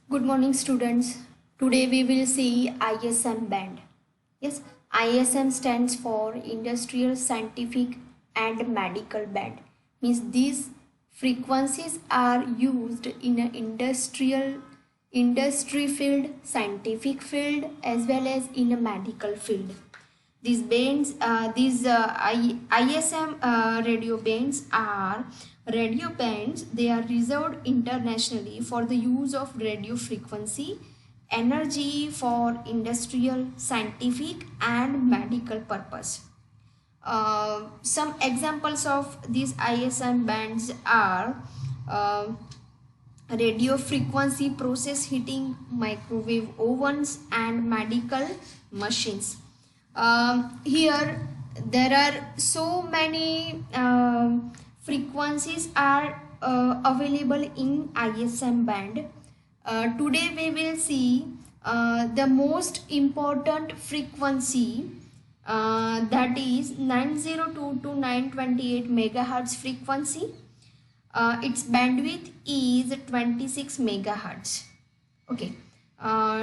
Good morning, students. Today we will see ISM band. Yes, ISM stands for Industrial, Scientific and Medical Band. Means these frequencies are used in an industry field, scientific field as well as in a medical field. These bands, ISM radio bands are radio bands. They are reserved internationally for the use of radio frequency energy for industrial, scientific and medical purpose. Some examples of these ISM bands are uh, radio frequency process heating, microwave ovens and medical machines. Here there are so many frequencies are available in ISM band. Today we will see the most important frequency, that is 902 to 928 megahertz frequency. Its bandwidth is 26 megahertz. Okay.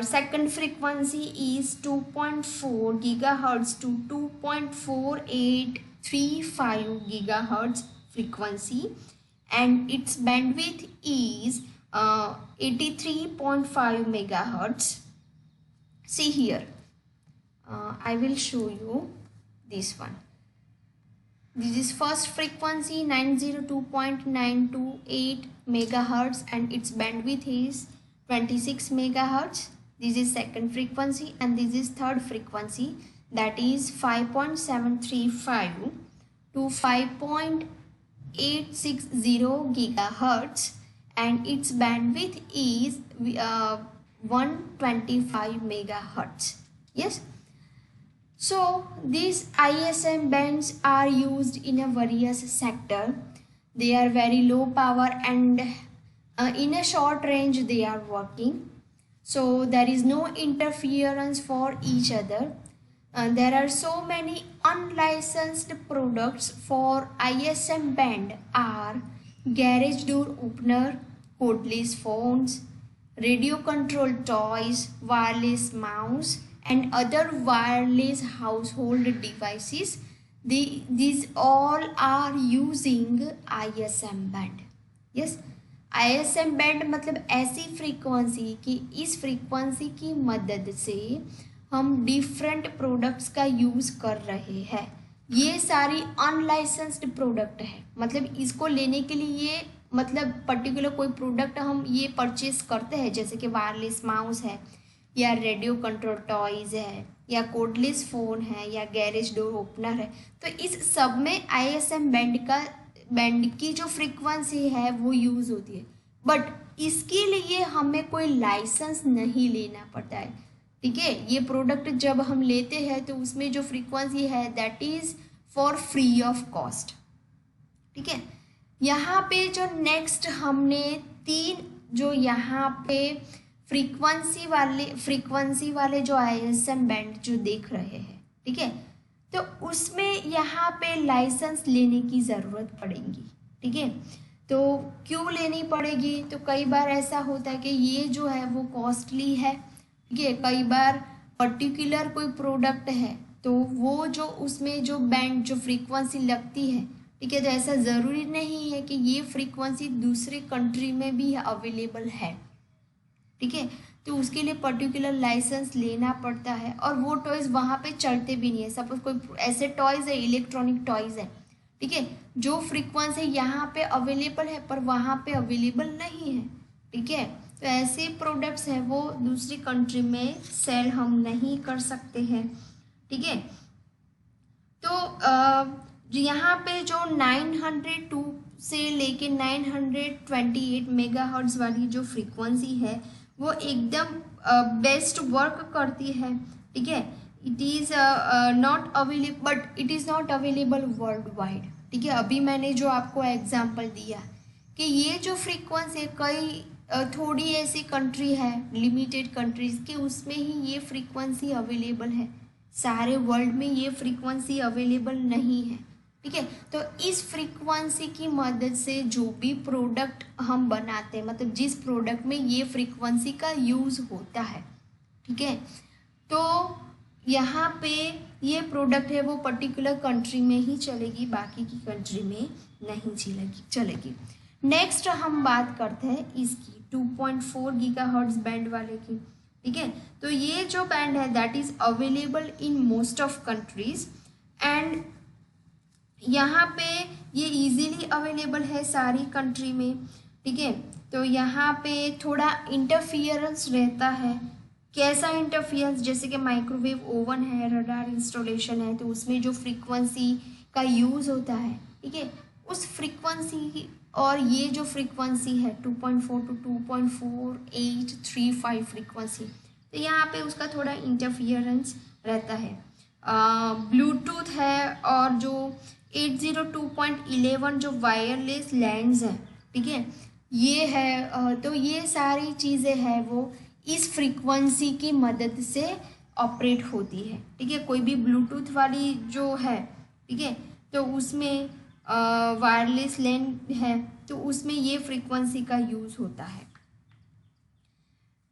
Second frequency is 2.4 gigahertz to 2.4835 gigahertz frequency, and its bandwidth is 83.5 megahertz. See here, I will show you this one. This is first frequency 902.928 megahertz and its bandwidth is 26 megahertz. This is second frequency, and this is third frequency, that is 5.735 to 5.860 gigahertz, and its bandwidth is 125 megahertz. Yes. So these ISM bands are used in a various sector. They are very low power and in a short range they are working. So there is no interference for each other. There are so many unlicensed products for ISM band are garage door opener, cordless phones, radio control toys, wireless mouse and other wireless household devices. These all are using ISM band. Yes, ISM band मतलब ऐसी frequency कि इस frequency की मदद से हम different products का use कर रहे हैं. ये सारी अनलाइसेंस्ड प्रोडक्ट है, मतलब इसको लेने के लिए ये मतलब पर्टिकुलर कोई प्रोडक्ट हम ये परचेज करते हैं, जैसे कि वायरलेस माउस है या रेडियो कंट्रोल टॉयज़ है या कोडलेस फ़ोन है या गैरेज डोर ओपनर है, तो इस सब में ISM बैंड की जो फ्रीक्वेंसी है वो यूज़ होती है. बट इसके लिए हमें कोई लाइसेंस नहीं लेना पड़ता है. ठीक है, ये प्रोडक्ट जब हम लेते हैं तो उसमें जो फ्रीक्वेंसी है that is for free of cost. ठीक है, यहाँ पे जो नेक्स्ट हमने तीन जो यहाँ पे फ्रीक्वेंसी वाले जो ISM बैंड जो देख रहे हैं, ठीक है, तो उसमें यहाँ पे लाइसेंस लेने की ज़रूरत पड़ेगी. ठीक है, तो क्यों लेनी पड़ेगी? तो कई बार ऐसा होता है कि ये जो है वो कॉस्टली है. ठीक है, कई बार पर्टिकुलर कोई प्रोडक्ट है तो वो जो उसमें जो बैंड जो फ्रीक्वेंसी लगती है, ठीक है, तो ऐसा ज़रूरी नहीं है कि ये फ्रीक्वेंसी दूसरे कंट्री में भी अवेलेबल है. ठीक है, तो उसके लिए पर्टिकुलर लाइसेंस लेना पड़ता है और वो टॉयज़ वहाँ पे चलते भी नहीं है. सपोज कोई ऐसे टॉयज़ है, इलेक्ट्रॉनिक टॉयज़ है, ठीक है, जो फ्रीक्वेंसी यहाँ पे अवेलेबल है पर वहाँ पे अवेलेबल नहीं है. ठीक है, तो ऐसे प्रोडक्ट्स हैं वो दूसरी कंट्री में सेल हम नहीं कर सकते हैं. ठीक है, तो यहाँ पे जो 902 से लेके 928 मेगाहर्ट्ज़ वाली जो फ्रीक्वेंसी है वो एकदम बेस्ट वर्क करती है. ठीक है, it is not available, but it is not available world wide. ठीक है, अभी मैंने जो आपको एग्जांपल दिया कि ये जो फ्रीक्वेंसी है कई थोड़ी ऐसी कंट्री है, लिमिटेड कंट्रीज़ के, उसमें ही ये फ्रीक्वेंसी अवेलेबल है. सारे वर्ल्ड में ये फ्रीक्वेंसी अवेलेबल नहीं है. ठीक है। तो इस फ्रीक्वेंसी की मदद से जो भी प्रोडक्ट हम बनाते हैं, मतलब जिस प्रोडक्ट में ये फ्रीक्वेंसी का यूज़ होता है, ठीक है, तो यहाँ पे ये प्रोडक्ट है वो पर्टिकुलर कंट्री में ही चलेगी, बाकी की कंट्री में नहीं चलेगी। नेक्स्ट हम बात करते हैं इसकी 2.4 गीगाहर्ट्ज बैंड वाले की, ठीक है। तो ये जो बैंड है that is available in most of countries and यहाँ पे ये इजीली अवेलेबल है सारी कंट्री में, ठीक है। तो यहाँ पे थोड़ा इंटरफियरेंस रहता है। कैसा इंटरफियरेंस? जैसे कि माइक्रोवेव ओवन है, रडार इंस्टॉलेशन है, तो उसमें जो फ्रीक्वेंसी का यूज़ होता है, ठीक है, उस फ्रीक्वेंसी और ये जो फ्रीक्वेंसी है 2.4 टू 2.4835 फ्रीक्वेंसी, तो यहाँ पे उसका थोड़ा इंटरफियरेंस रहता है। ब्लूटूथ है और जो 802.11 जो वायरलेस लैंड्स हैं, ठीक है, ये है। तो ये सारी चीज़ें हैं वो इस फ्रीक्वेंसी की मदद से ऑपरेट होती है, ठीक है। कोई भी ब्लूटूथ वाली जो है, ठीक है, तो उसमें वायरलेस लैंड है तो उसमें ये फ्रीक्वेंसी का यूज़ होता है।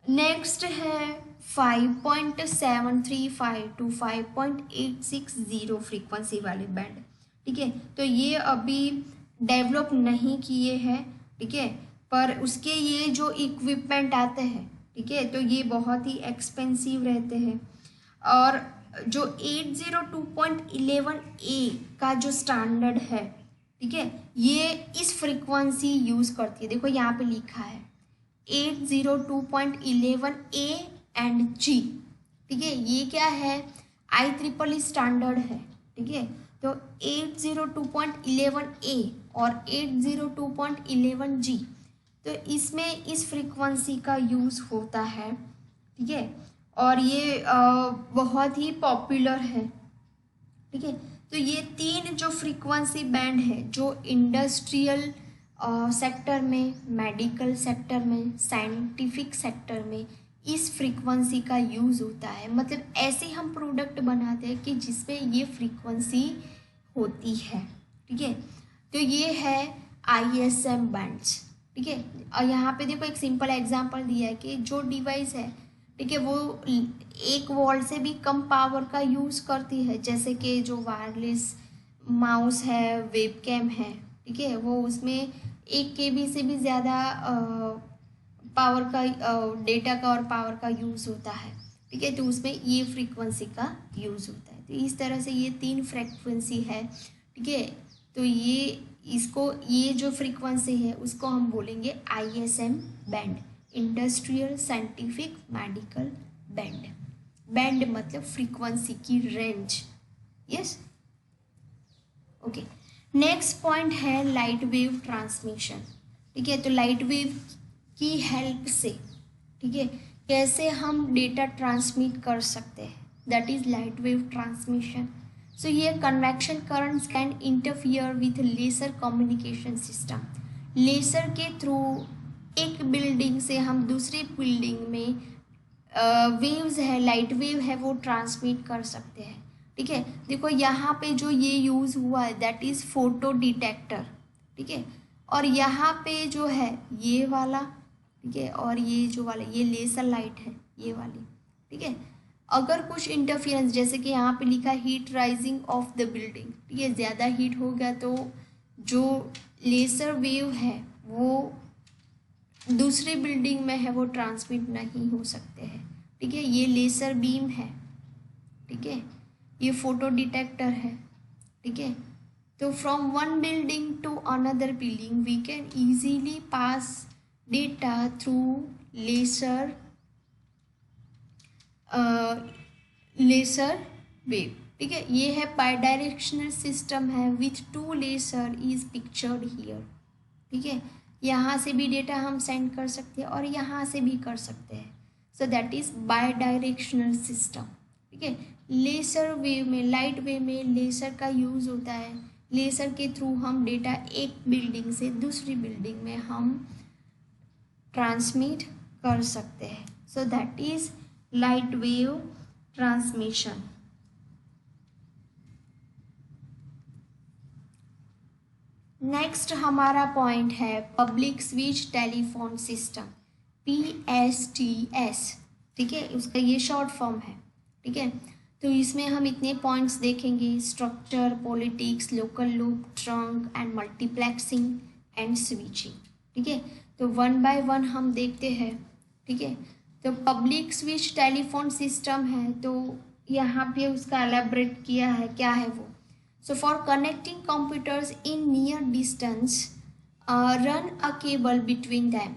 नेक्स्ट है 5.735 टू 5.860 फ्रीक्वेंसी वाले बैंड, ठीक है। तो ये अभी डेवलप नहीं किए हैं, ठीक है, पर उसके ये जो इक्विपमेंट आते हैं, ठीक है, तो ये बहुत ही एक्सपेंसिव रहते हैं। और जो 802.11a का जो स्टैंडर्ड है, ठीक है, ये इस फ्रीक्वेंसी यूज़ करती है। देखो यहाँ पे लिखा है 802.11a एंड जी, ठीक है, ये क्या है? IEEE स्टैंडर्ड है, ठीक है। तो 802.11a और 802.11g, तो इसमें इस फ्रीक्वेंसी का यूज़ होता है, ठीक है, और ये बहुत ही पॉपुलर है, ठीक है। तो ये तीन जो फ्रीक्वेंसी बैंड है जो इंडस्ट्रियल सेक्टर में, मेडिकल सेक्टर में, साइंटिफिक सेक्टर में इस फ्रीक्वेंसी का यूज़ होता है। मतलब ऐसे हम प्रोडक्ट बनाते हैं कि जिसमें ये फ्रीक्वेंसी होती है, ठीक है। तो ये है ISM बैंड्स, ठीक है। और यहाँ पे देखो एक सिंपल एग्जांपल दिया है कि जो डिवाइस है, ठीक है, वो 1 वोल्ट से भी कम पावर का यूज़ करती है, जैसे कि जो वायरलेस माउस है, वेबकैम है, ठीक है, वो उसमें 1 KB से भी ज़्यादा पावर का, डेटा का और पावर का यूज़ होता है, ठीक है। तो उसमें ये फ्रीक्वेंसी का यूज़ होता है। तो इस तरह से ये 3 फ्रीक्वेंसी है, ठीक है। तो ये जो फ्रीक्वेंसी है उसको हम बोलेंगे ISM band, industrial scientific medical band. Band मतलब फ्रीक्वेंसी की range, yes, okay. Next point है लाइट वेव ट्रांसमिशन, ठीक है। तो लाइट वेव की हेल्प से, ठीक है, कैसे हम डेटा ट्रांसमिट कर सकते हैं, that is light wave transmission. So ये convection currents can interfere with laser communication system. Laser के थ्रू एक बिल्डिंग से हम दूसरी बिल्डिंग में वेव्स है, लाइट वेव है, वो ट्रांसमिट कर सकते हैं, ठीक है। देखो यहाँ पे जो ये यूज़ हुआ है दैट इज़ फोटो डिटेक्टर, ठीक है। और यहाँ पे जो है ये वाला, ठीक है, और ये जो वाला ये लेसर लाइट है ये वाली, ठीक है। अगर कुछ इंटरफियरेंस, जैसे कि यहाँ पे लिखा heat rising of the building, ठीक है, ज़्यादा हीट हो गया तो जो लेसर वेव है वो दूसरी बिल्डिंग में है वो ट्रांसमिट नहीं हो सकते हैं, ठीक है। ये लेसर बीम है, ठीक है, ये फोटो डिटेक्टर है, ठीक है। तो from one building to another building we can easily pass data through laser wave, ठीक है। ये है बाइडायरेक्शनल सिस्टम है with 2 laser is pictured here, ठीक है। यहाँ से भी डेटा हम सेंड कर सकते हैं और यहाँ से भी कर सकते हैं। सो दैट इज बाइडायरेक्शनल सिस्टम, ठीक है। लेसर वेव में, लाइट वेव में लेसर का यूज़ होता है। लेसर के थ्रू हम डेटा एक बिल्डिंग से दूसरी बिल्डिंग में हम ट्रांसमिट कर सकते हैं। So that is light wave transmission. Next हमारा पॉइंट है public switch telephone system, PSTS। ठीक है, उसका ये शॉर्ट फॉर्म है। ठीक है, तो इसमें हम इतने पॉइंट्स देखेंगे: structure, politics, local loop, trunk and multiplexing and switching. ठीक है, तो वन बाय वन हम देखते हैं। ठीक है, तो पब्लिक स्विच टेलीफोन सिस्टम है, तो यहाँ पे उसका एलेबरेट किया है, क्या है वो। So for connecting computers in near distance, run a cable between them।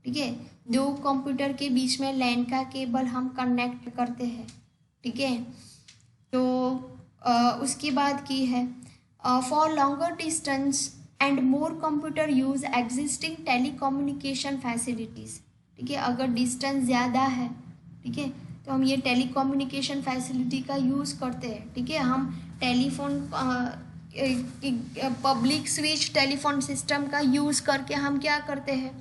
ठीक है, दो कंप्यूटर के बीच में लैन का केबल हम कनेक्ट करते हैं। ठीक है, तो उसके बाद की है for longer distance and more computer use existing telecommunication facilities. ठीक है, अगर डिस्टेंस ज़्यादा है, ठीक है, तो हम ये टेलीकम्युनिकेशन फैसिलिटी का यूज़ करते हैं। ठीक है, हम telephone public switch telephone system का यूज़ करके हम क्या करते हैं,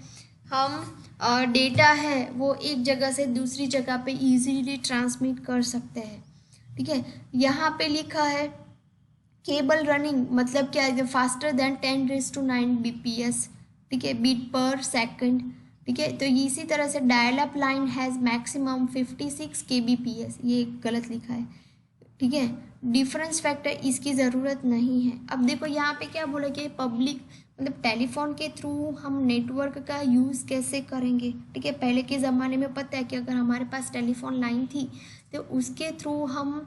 हम डेटा है वो एक जगह से दूसरी जगह पे इजीली ट्रांसमिट कर सकते हैं। ठीक है, यहाँ पे लिखा है केबल रनिंग मतलब क्या है, फास्टर देन 10⁻⁹ bps। ठीक है, बीट पर सेकंड। ठीक है, तो इसी तरह से dial up line has maximum 56 kbps, ये गलत लिखा है। ठीक है, डिफरेंस फैक्टर इसकी ज़रूरत नहीं है। अब देखो यहाँ पे क्या बोला कि पब्लिक मतलब टेलीफोन के थ्रू हम नेटवर्क का यूज़ कैसे करेंगे। ठीक है, पहले के ज़माने में पता है कि अगर हमारे पास टेलीफोन लाइन थी तो उसके थ्रू हम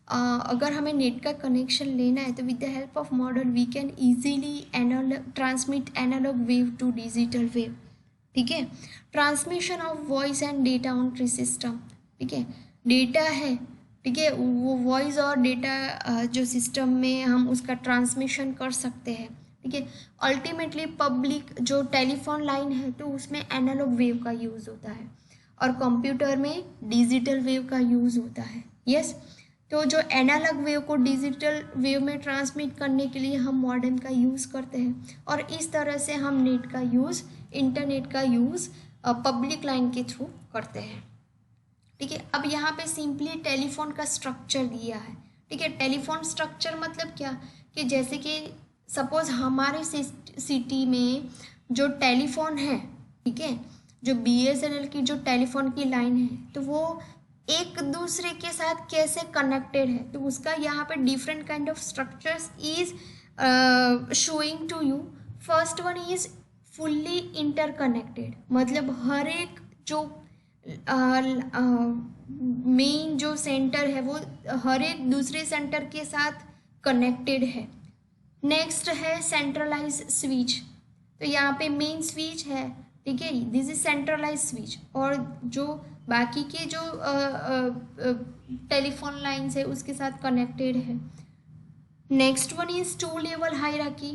अगर हमें नेट का कनेक्शन लेना है तो with the help of model we can easily transmit analogue wave to digital wave. ठीक है, transmission of voice and data on tree system. ठीक है, डेटा है, ठीक है, वो वॉइस और डेटा जो सिस्टम में हम उसका ट्रांसमिशन कर सकते हैं। ठीक है, अल्टीमेटली पब्लिक जो टेलीफोन लाइन है तो उसमें एनालॉग वेव का यूज़ होता है और कंप्यूटर में डिजिटल वेव का यूज़ होता है। यस, तो जो एनालॉग वेव को डिजिटल वेव में ट्रांसमिट करने के लिए हम मॉडेम का यूज़ करते हैं और इस तरह से हम नेट का यूज़, इंटरनेट का यूज़ पब्लिक लाइन के थ्रू करते हैं। ठीक है, अब यहाँ पे सिंपली टेलीफोन का स्ट्रक्चर दिया है। ठीक है, टेलीफोन स्ट्रक्चर मतलब क्या कि जैसे कि सपोज हमारे सिटी में जो टेलीफोन है, ठीक है, जो BSNL की जो टेलीफोन की लाइन है तो वो एक दूसरे के साथ कैसे कनेक्टेड है, तो उसका यहाँ पे different kind of structures is showing to you. First one is fully interconnected, मतलब हर एक जो मेन जो सेंटर है वो हर एक दूसरे सेंटर के साथ कनेक्टेड है। नेक्स्ट है सेंट्रलाइज स्विच, तो यहाँ पे मेन स्विच है, ठीक है, दिस इज सेंट्रलाइज स्विच, और जो बाकी के जो टेलीफोन लाइन्स है उसके साथ कनेक्टेड है। Next one is two level hierarchy,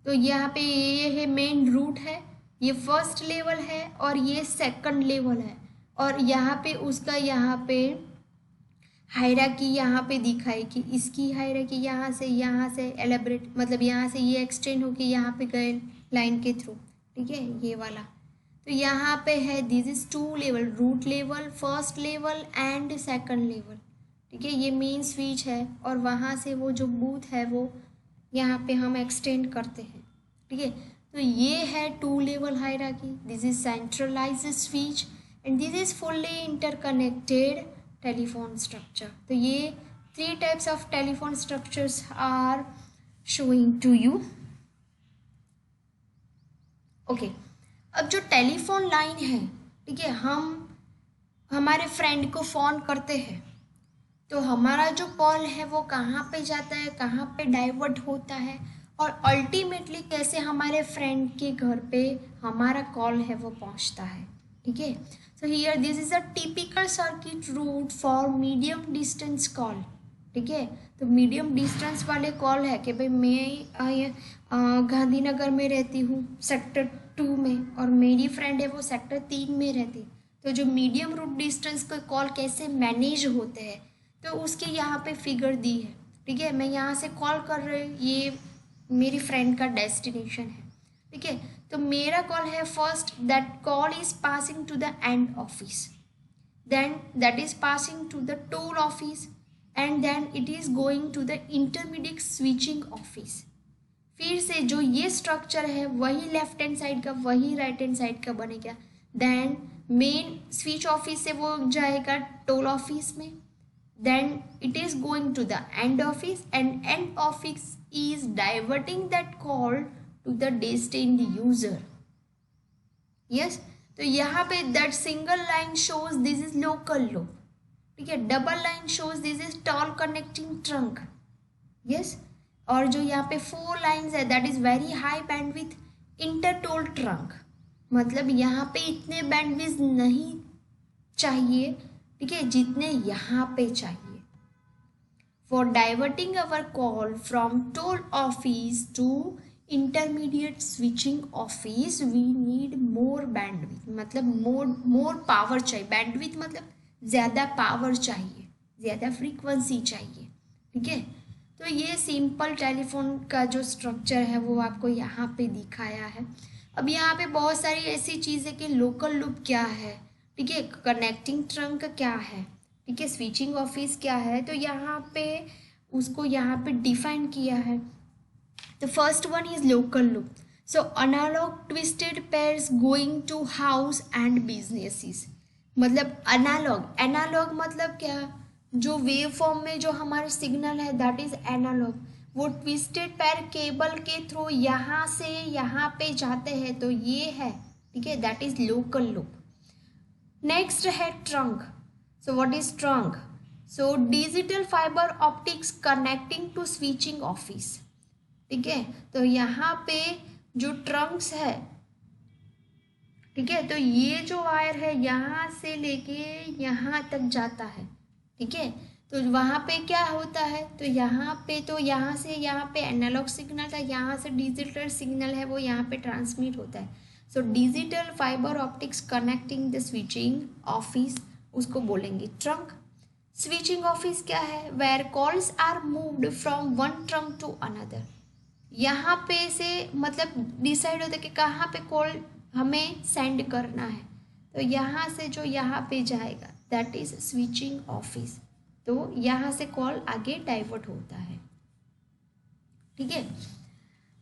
तो यहाँ पे ये है मेन रूट है, ये फर्स्ट लेवल है और ये सेकंड लेवल है, और यहाँ पे उसका यहाँ पे हायरार्की यहाँ पे दिखाई कि इसकी हायरार्की यहाँ से एलेबरेट, मतलब यहाँ से ये एक्सटेंड होके यहाँ पे गए लाइन के थ्रू। ठीक है, ये वाला तो यहाँ पे है this is two level, root level, first level and second level. ठीक है, ये मेन स्विच है और वहाँ से वो जो बूथ है वो यहाँ पे हम एक्सटेंड करते हैं। ठीक है, तो ये है two level hierarchy, this is centralised switch and this is fully interconnected telephone structure. तो ये 3 types of telephone structures are showing to you. Okay, अब जो टेलीफोन लाइन है, ठीक है, हम हमारे फ्रेंड को फ़ोन करते हैं तो हमारा जो कॉल है वो कहाँ पे जाता है, कहाँ पे डाइवर्ट होता है, और अल्टीमेटली कैसे हमारे फ्रेंड के घर पे हमारा कॉल है वो पहुँचता है। ठीक है, so here this is a typical circuit route for medium distance call. ठीक है, तो मीडियम डिस्टेंस वाले कॉल है कि भाई मैं गांधीनगर में रहती हूँ सेक्टर 2 में और मेरी फ्रेंड है वो सेक्टर 3 में रहती, तो जो मीडियम रूट डिस्टेंस के कॉल कैसे मैनेज होते हैं तो उसके यहाँ पे फिगर दी है। ठीक है, मैं यहाँ से कॉल कर रही हूँ, ये मेरी फ्रेंड का डेस्टिनेशन है। ठीक है, तो मेरा कॉल है first, that call is passing to the end office, then that is passing to the toll office and then it is going to the intermediate switching office. फिर से जो ये स्ट्रक्चर है वही लेफ्ट हैंड साइड का वही right hand side का बनेगा। देन मेन स्विच ऑफिस से वो जाएगा टोल ऑफिस में, then it is going to the end office and end office is diverting that call to the destined user. Yes, तो यहाँ पे that single line shows this is local loop, ठीक है, double line shows this is tall connecting trunk. Yes, और जो यहाँ पे 4 lines है that is very high bandwidth intertoll trunk, मतलब यहाँ पे इतने बैंडविड्थ नहीं चाहिए, ठीक है, जितने यहाँ पे चाहिए। For diverting our call from toll office to intermediate switching office we need more bandwidth, मतलब मोर पावर चाहिए। बैंडविड्थ मतलब ज़्यादा पावर चाहिए, ज़्यादा फ्रीक्वेंसी चाहिए, ठीक है। तो ये सिंपल टेलीफोन का जो स्ट्रक्चर है वो आपको यहाँ पे दिखाया है। अब यहाँ पे बहुत सारी ऐसी चीज़ें कि लोकल लूप क्या है, ठीक है, कनेक्टिंग ट्रंक क्या है, ठीक है, स्विचिंग ऑफिस क्या है, तो यहाँ पे उसको यहाँ पे डिफाइन किया है। तो first one is local loop. So analogue twisted pairs going to house and businesses, मतलब एनालॉग मतलब क्या, जो वेव फॉर्म में जो हमारे सिग्नल है दैट इज एनालॉग, वो ट्विस्टेड पेयर केबल के थ्रू यहाँ से यहाँ पे जाते हैं, तो ये है, ठीक है, that is local loop. Next है trunk. So what is trunk? So digital fibre optics connecting to switching office, ठीक है, तो यहाँ पे जो ट्रंक्स है, ठीक है, तो ये जो वायर है यहाँ से लेके यहाँ तक जाता है, ठीक है, तो वहाँ पे क्या होता है, तो यहाँ पे तो यहाँ से यहाँ पे एनालॉग सिग्नल था, यहाँ से डिजिटल सिग्नल है वो यहाँ पे ट्रांसमिट होता है। So digital fibre optics connecting the switching office, उसको बोलेंगे ट्रंक। स्विचिंग ऑफिस क्या है? Where calls are moved from one trunk to another, यहाँ पे से मतलब डिसाइड होता है कि कहाँ पे कॉल हमें सेंड करना है, तो यहाँ से जो यहाँ पे जाएगा दैट इज स्विचिंग ऑफिस, तो यहाँ से कॉल आगे डाइवर्ट होता है, ठीक है।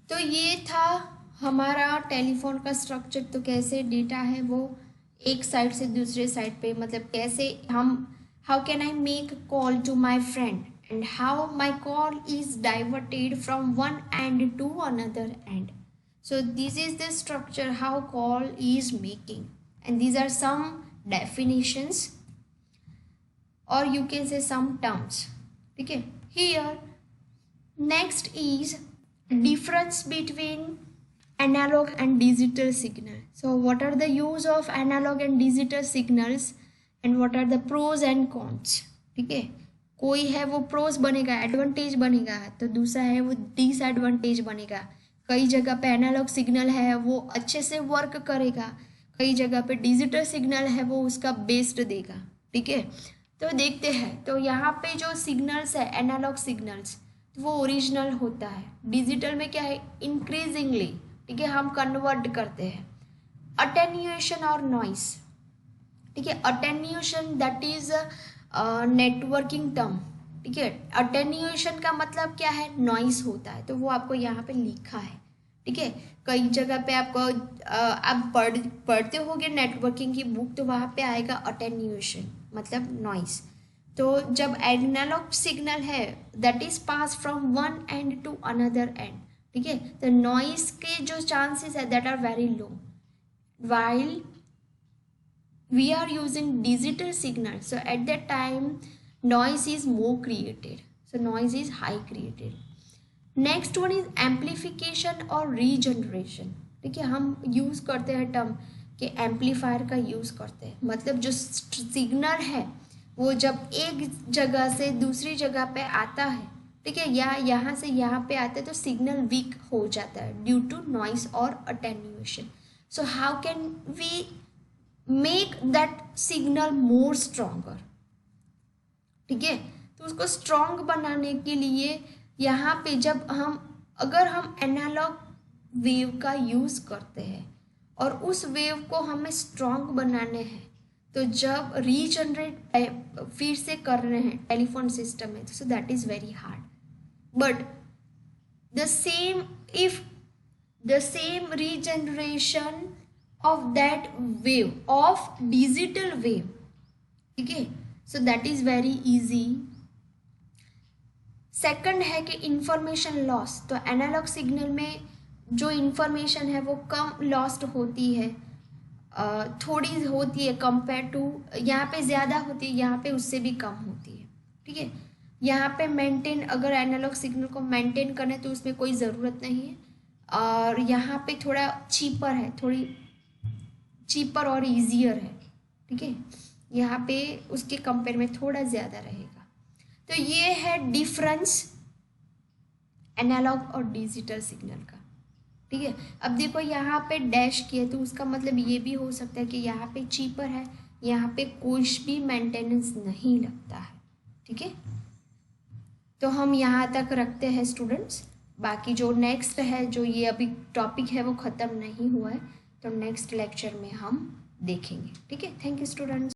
तो ये था हमारा टेलीफोन का स्ट्रक्चर। तो कैसे डेटा है वो एक साइड से दूसरे साइड पे, मतलब कैसे हम, how can I make call to my friend and how my call is diverted from one end to another end. So this is the structure how call is making, and these are some definitions or you can say some terms, okay. Here next is difference between analog and digital signal. So what are the use of analog and digital signals and what are the pros and cons, ठीक है। कोई है वो pros बनेगा, advantage बनेगा, तो दूसरा है वो डिसएडवांटेज बनेगा। कई जगह पे एनालॉग सिग्नल है वो अच्छे से वर्क करेगा, कई जगह पे डिजिटल सिग्नल है वो उसका बेस्ट देगा, ठीक है। तो देखते हैं, तो यहाँ पे जो सिग्नल्स है एनालॉग सिग्नल्स वो ओरिजिनल होता है, डिजिटल में क्या है इंक्रीजिंगली, ठीक है, हम कन्वर्ट करते हैं। अटेन्यूएशन और नॉइस, ठीक है, attenuation that is networking term, ठीक है। अटेन्यूएशन का मतलब क्या है, नॉइस होता है, तो वो आपको यहाँ पे लिखा है, ठीक है। कई जगह पे आपको आप पढ़ते होगे नेटवर्किंग की बुक, तो वहाँ पे आएगा अटेन्यूएशन मतलब नॉइस। तो जब एनालॉग सिग्नल है that is pass from one end to another end, ठीक है, तो नॉइस के जो चांसेस है that are very low, while we are using digital signal, so at that time noise is more created, so noise is high created. Next one is amplification और regeneration, ठीक है, हम यूज़ करते हैं term कि amplifier का use करते हैं, मतलब जो सिग्नल है वो जब एक जगह से दूसरी जगह पे आता है, ठीक है, या यहाँ से यहाँ पे आता है, तो सिग्नल वीक हो जाता है ड्यू टू नॉइस और attenuation. So how can we make that signal more stronger, ठीक है। तो उसको स्ट्रॉन्ग बनाने के लिए यहाँ पे जब अगर हम एनालॉग वेव का यूज़ करते हैं और उस वेव को हमें स्ट्रॉन्ग बनाने हैं, तो जब रीजनरेट फिर से कर रहे हैं टेलीफोन सिस्टम में, so that is very hard, but the same if the same regeneration of that wave of digital wave. ठीक है, so that is very easy. Second है कि इंफॉर्मेशन लॉस, तो एनालॉग सिग्नल में जो इंफॉर्मेशन है वो कम लॉस्ट होती है, थोड़ी होती है कंपेयर टू, यहाँ पे ज़्यादा होती है, यहाँ पे उससे भी कम होती है। ठीक है, यहाँ पे मेंटेन, अगर एनालॉग सिग्नल को मेंटेन करने तो उसमें कोई ज़रूरत नहीं है, और यहाँ पे थोड़ा चीपर है, थोड़ी चीपर और ईजियर है। ठीक है, यहाँ पे उसके कंपेयर में थोड़ा ज़्यादा रहेगा। तो ये है डिफरेंस एनालॉग और डिजिटल सिग्नल का। ठीक है, अब देखो यहाँ पे डैश किया तो उसका मतलब ये भी हो सकता है कि यहाँ पे चीपर है, यहाँ पे कुछ भी मेंटेनेंस नहीं लगता है। ठीक है, तो हम यहाँ तक रखते हैं स्टूडेंट्स। बाकी जो नेक्स्ट है, जो ये अभी टॉपिक है वो ख़त्म नहीं हुआ है, तो नेक्स्ट लेक्चर में हम देखेंगे। ठीक है, थैंक यू स्टूडेंट्स।